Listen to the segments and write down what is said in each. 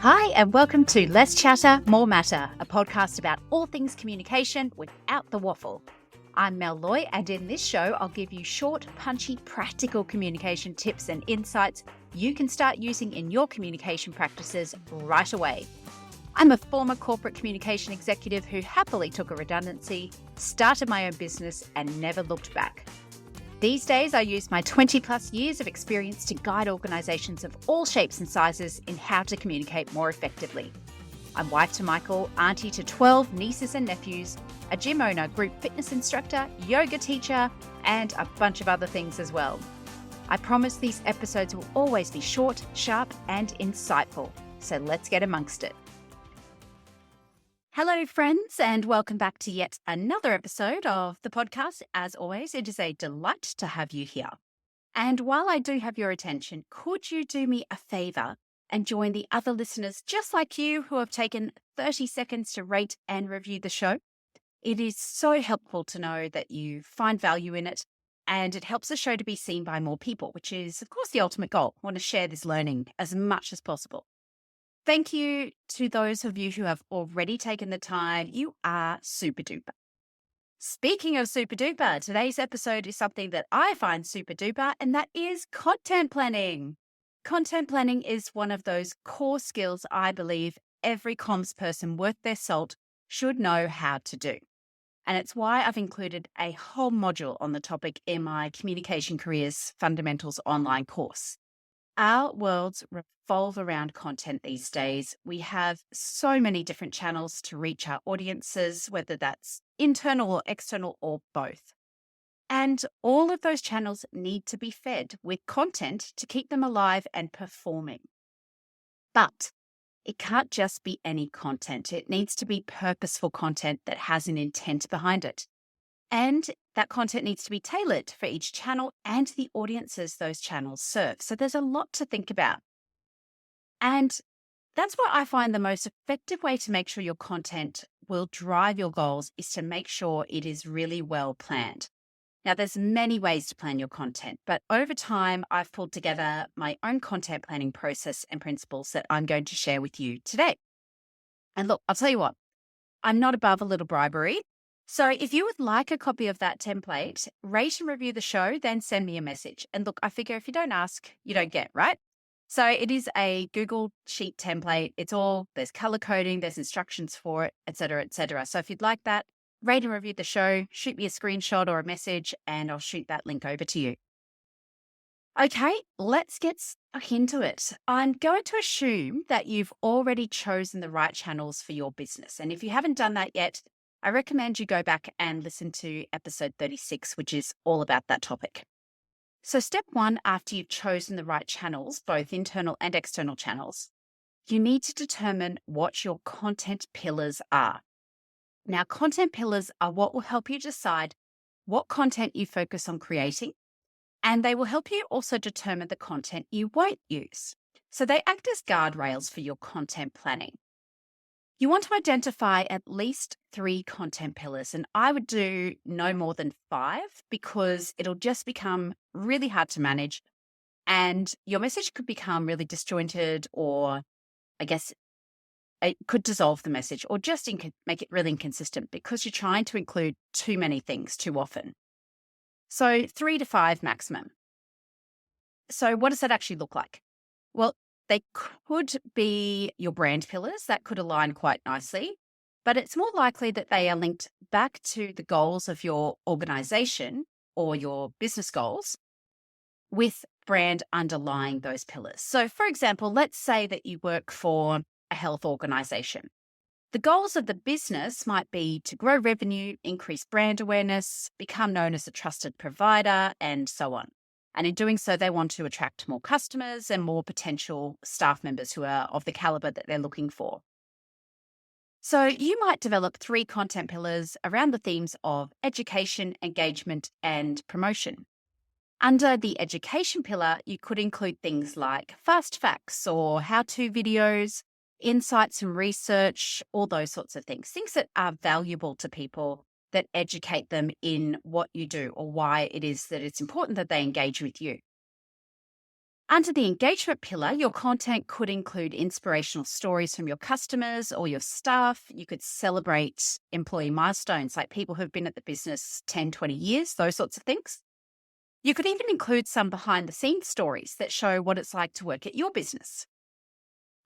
Hi, and welcome to Less Chatter, More Matter, a podcast about all things communication without the waffle. I'm Mel Loy, and in this show, I'll give you short, punchy, practical communication tips and insights you can start using in your communication practices right away. I'm a former corporate communication executive who happily took a redundancy, started my own business, and never looked back. These days, I use my 20 plus years of experience to guide organisations of all shapes and sizes in how to communicate more effectively. I'm wife to Michael, auntie to 12 nieces and nephews, a gym owner, group fitness instructor, yoga teacher, and a bunch of other things as well. I promise these episodes will always be short, sharp, and insightful. So let's get amongst it. Hello, friends, and welcome back to yet another episode of the podcast. As always, it is a delight to have you here. And while I do have your attention, could you do me a favour and join the other listeners just like you who have taken 30 seconds to rate and review the show? It is so helpful to know that you find value in it, and it helps the show to be seen by more people, which is, of course, the ultimate goal. I want to share this learning as much as possible. Thank you to those of you who have already taken the time. You are super duper. Speaking of super duper, today's episode is something that I find super duper, and that is content planning. Content planning is one of those core skills I believe every comms person worth their salt should know how to do. And it's why I've included a whole module on the topic in my Communication Careers Fundamentals online course. Our worlds revolve around content these days. We have so many different channels to reach our audiences, whether that's internal or external or both. And all of those channels need to be fed with content to keep them alive and performing. But it can't just be any content. It needs to be purposeful content that has an intent behind it. And that content needs to be tailored for each channel and the audiences those channels serve. So there's a lot to think about. And that's why I find the most effective way to make sure your content will drive your goals is to make sure it is really well planned. Now, there's many ways to plan your content, but over time, I've pulled together my own content planning process and principles that I'm going to share with you today. And look, I'll tell you what, I'm not above a little bribery. So if you would like a copy of that template, rate and review the show, then send me a message. And look, I figure if you don't ask, you don't get, right? So it is a Google Sheet template. There's color coding, there's instructions for it, et cetera, et cetera. So if you'd like that, rate and review the show, shoot me a screenshot or a message, and I'll shoot that link over to you. Okay, let's get stuck into it. I'm going to assume that you've already chosen the right channels for your business. And if you haven't done that yet, I recommend you go back and listen to episode 36, which is all about that topic. So step one, after you've chosen the right channels, both internal and external channels, you need to determine what your content pillars are. Now, content pillars are what will help you decide what content you focus on creating, and they will help you also determine the content you won't use. So they act as guardrails for your content planning. You want to identify at least 3 content pillars, and I would do no more than 5 because it'll just become really hard to manage and your message could become really disjointed, or I guess it could dissolve the message or just make it really inconsistent because you're trying to include too many things too often. So 3 to 5 maximum. So what does that actually look like? Well, they could be your brand pillars that could align quite nicely, but it's more likely that they are linked back to the goals of your organization or your business goals with brand underlying those pillars. So for example, let's say that you work for a health organization. The goals of the business might be to grow revenue, increase brand awareness, become known as a trusted provider, and so on. And in doing so, they want to attract more customers and more potential staff members who are of the caliber that they're looking for. So you might develop 3 content pillars around the themes of education, engagement, and promotion. Under the education pillar, you could include things like fast facts or how-to videos, insights and research, all those sorts of things that are valuable to people, that educate them in what you do or why it is that it's important that they engage with you. Under the engagement pillar, your content could include inspirational stories from your customers or your staff. You could celebrate employee milestones like people who've been at the business 10, 20 years, those sorts of things. You could even include some behind the scenes stories that show what it's like to work at your business.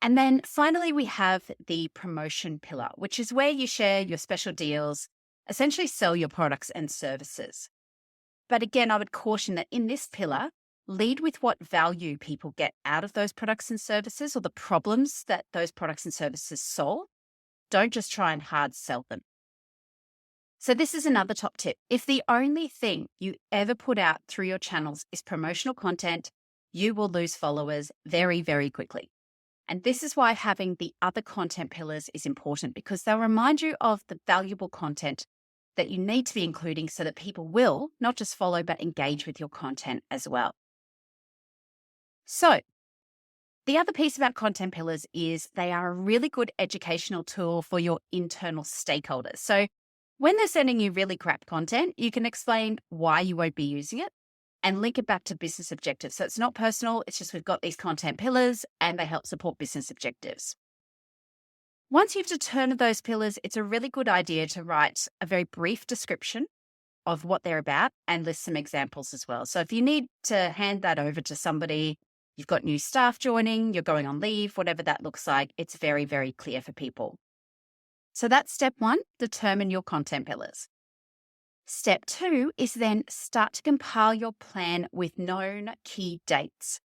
And then finally, we have the promotion pillar, which is where you share your special deals, essentially sell your products and services. But again, I would caution that in this pillar, lead with what value people get out of those products and services or the problems that those products and services solve. Don't just try and hard sell them. So this is another top tip. If the only thing you ever put out through your channels is promotional content, you will lose followers very, very quickly. And this is why having the other content pillars is important, because they'll remind you of the valuable content that you need to be including so that people will not just follow, but engage with your content as well. So the other piece about content pillars is they are a really good educational tool for your internal stakeholders. So when they're sending you really crap content, you can explain why you won't be using it and link it back to business objectives. So it's not personal, it's just we've got these content pillars and they help support business objectives. Once you've determined those pillars, it's a really good idea to write a very brief description of what they're about and list some examples as well. So if you need to hand that over to somebody, you've got new staff joining, you're going on leave, whatever that looks like, it's very, very clear for people. So that's step one, determine your content pillars. Step two is then start to compile your plan with known key dates.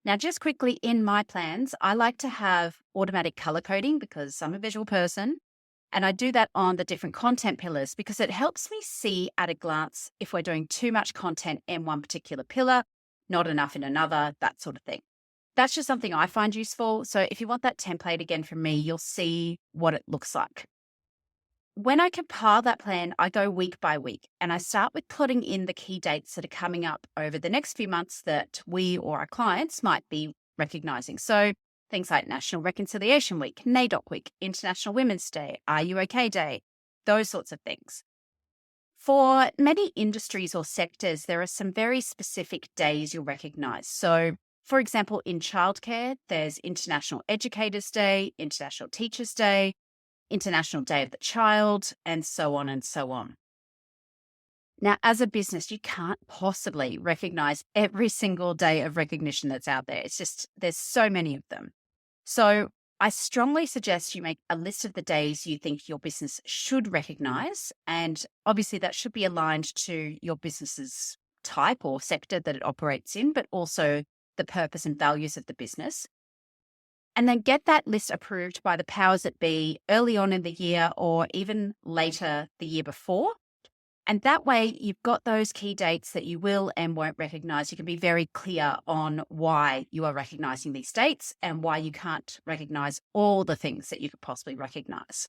Now, just quickly in my plans, I like to have automatic color coding because I'm a visual person. And I do that on the different content pillars because it helps me see at a glance if we're doing too much content in one particular pillar, not enough in another, that sort of thing. That's just something I find useful. So if you want that template again from me, you'll see what it looks like. When I compile that plan, I go week by week and I start with plotting in the key dates that are coming up over the next few months that we or our clients might be recognizing. So things like National Reconciliation Week, NAIDOC Week, International Women's Day, Are You OK Day, those sorts of things. For many industries or sectors, there are some very specific days you'll recognize. So for example, in childcare, there's International Educators Day, International Teachers Day, International Day of the Child, and so on and so on. Now, as a business, you can't possibly recognize every single day of recognition that's out there. It's just, there's so many of them. So I strongly suggest you make a list of the days you think your business should recognize. And obviously that should be aligned to your business's type or sector that it operates in, but also the purpose and values of the business. And then get that list approved by the powers that be early on in the year or even later the year before. And that way you've got those key dates that you will and won't recognize. You can be very clear on why you are recognizing these dates and why you can't recognize all the things that you could possibly recognize.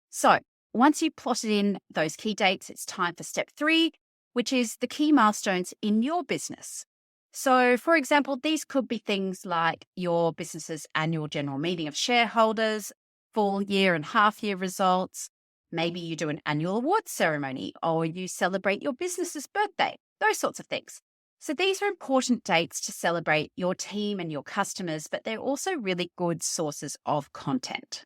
So once you've plotted in those key dates, it's time for step 3, which is the key milestones in your business. So, for example, these could be things like your business's annual general meeting of shareholders, full year and half year results. Maybe you do an annual awards ceremony or you celebrate your business's birthday, those sorts of things. So these are important dates to celebrate your team and your customers, but they're also really good sources of content.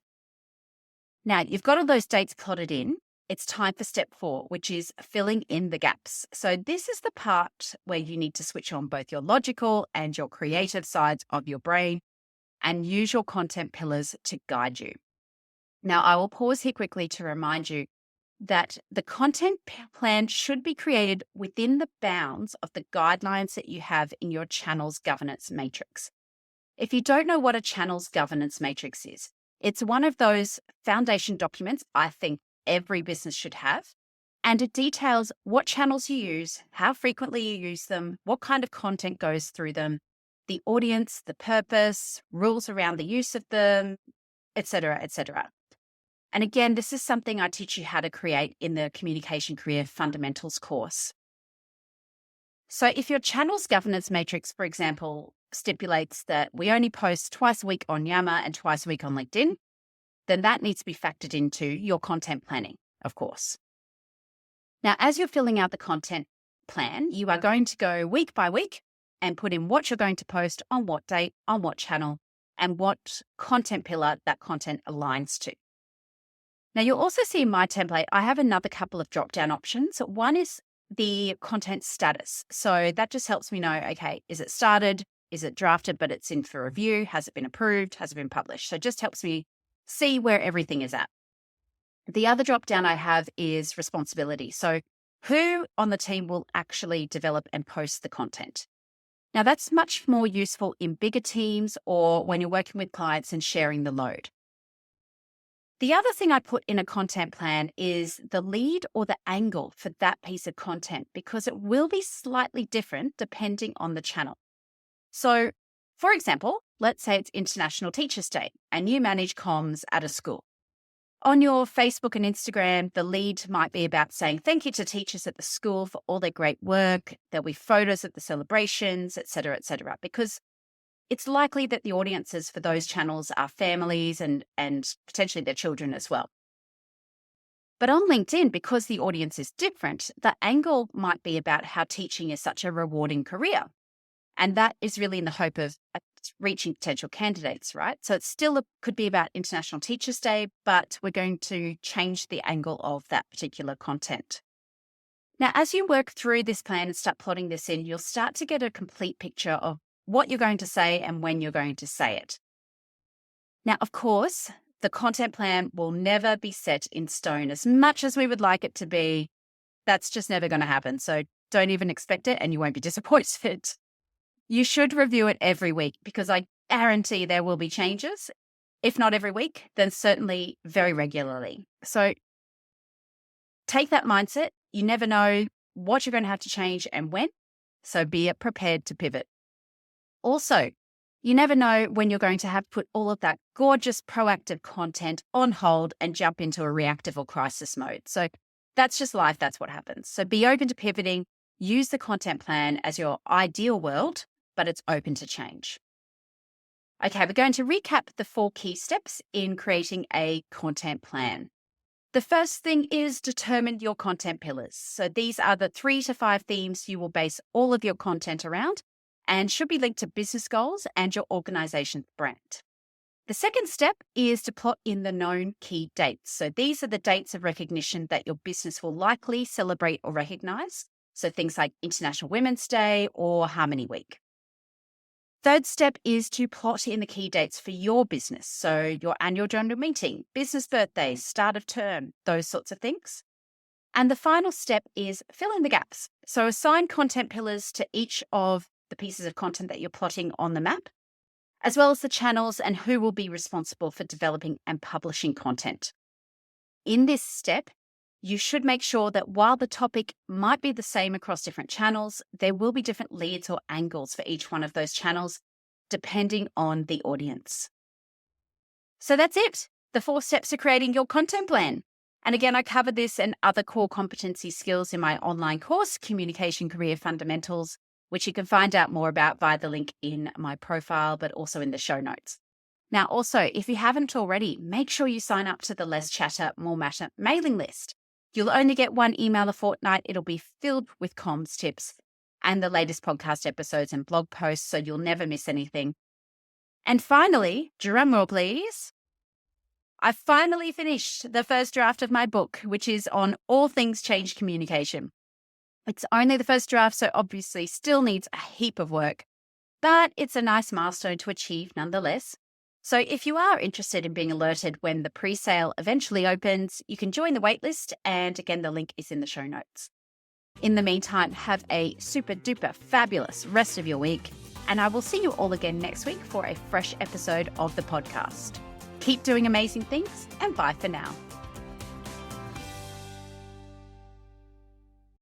Now, you've got all those dates plotted in. It's time for step 4, which is filling in the gaps. So this is the part where you need to switch on both your logical and your creative sides of your brain and use your content pillars to guide you. Now, I will pause here quickly to remind you that the content plan should be created within the bounds of the guidelines that you have in your channel's governance matrix. If you don't know what a channel's governance matrix is, it's one of those foundation documents I think every business should have, and it details what channels you use, how frequently you use them, what kind of content goes through them, the audience, the purpose, rules around the use of them, etc., etc. And again, this is something I teach you how to create in the Communication Career Fundamentals course. So if your channel's governance matrix, for example, stipulates that we only post twice a week on Yammer and twice a week on LinkedIn, then that needs to be factored into your content planning, of course. Now, as you're filling out the content plan, you are going to go week by week and put in what you're going to post on what date, on what channel, and what content pillar that content aligns to. Now, you'll also see in my template, I have another couple of drop-down options. One is the content status. So that just helps me know, okay, is it started? Is it drafted, but it's in for review? Has it been approved? Has it been published? So it just helps me see where everything is at. The other drop-down I have is responsibility. So who on the team will actually develop and post the content? Now, that's much more useful in bigger teams or when you're working with clients and sharing the load. The other thing I put in a content plan is the lead or the angle for that piece of content, because it will be slightly different depending on the channel. So, for example, let's say it's International Teachers' Day and you manage comms at a school. On your Facebook and Instagram, the lead might be about saying thank you to teachers at the school for all their great work. There'll be photos of the celebrations, et cetera, because it's likely that the audiences for those channels are families and potentially their children as well. But on LinkedIn, because the audience is different, the angle might be about how teaching is such a rewarding career. And that is really in the hope of reaching potential candidates, right? So it still could be about International Teachers' Day, but we're going to change the angle of that particular content. Now, as you work through this plan and start plotting this in, you'll start to get a complete picture of what you're going to say and when you're going to say it. Now, of course, the content plan will never be set in stone. As much as we would like it to be, that's just never going to happen. So don't even expect it and you won't be disappointed. You should review it every week because I guarantee there will be changes. If not every week, then certainly very regularly. So take that mindset. You never know what you're going to have to change and when. So be prepared to pivot. Also, you never know when you're going to have put all of that gorgeous proactive content on hold and jump into a reactive or crisis mode. So that's just life. That's what happens. So be open to pivoting. Use the content plan as your ideal world, but it's open to change. Okay, we're going to recap the 4 key steps in creating a content plan. The first thing is determine your content pillars. So these are the 3 to 5 themes you will base all of your content around and should be linked to business goals and your organization's brand. The second step is to plot in the known key dates. So these are the dates of recognition that your business will likely celebrate or recognize. So things like International Women's Day or Harmony Week. Third step is to plot in the key dates for your business. So your annual general meeting, business birthdays, start of term, those sorts of things. And the final step is fill in the gaps. So assign content pillars to each of the pieces of content that you're plotting on the map, as well as the channels and who will be responsible for developing and publishing content. In this step, you should make sure that while the topic might be the same across different channels, there will be different leads or angles for each one of those channels, depending on the audience. So that's it, the 4 steps to creating your content plan. And again, I covered this and other core competency skills in my online course, Communication Career Fundamentals, which you can find out more about via the link in my profile, but also in the show notes. Now, also, if you haven't already, make sure you sign up to the Less Chatter, More Matter mailing list. You'll only get 1 email a fortnight. It'll be filled with comms tips and the latest podcast episodes and blog posts, so you'll never miss anything. And finally, drumroll please, I finally finished the first draft of my book, which is on all things change communication. It's only the first draft, so obviously still needs a heap of work, but it's a nice milestone to achieve nonetheless. So if you are interested in being alerted when the pre-sale eventually opens, you can join the waitlist. And again, the link is in the show notes. In the meantime, have a super duper fabulous rest of your week. And I will see you all again next week for a fresh episode of the podcast. Keep doing amazing things and bye for now.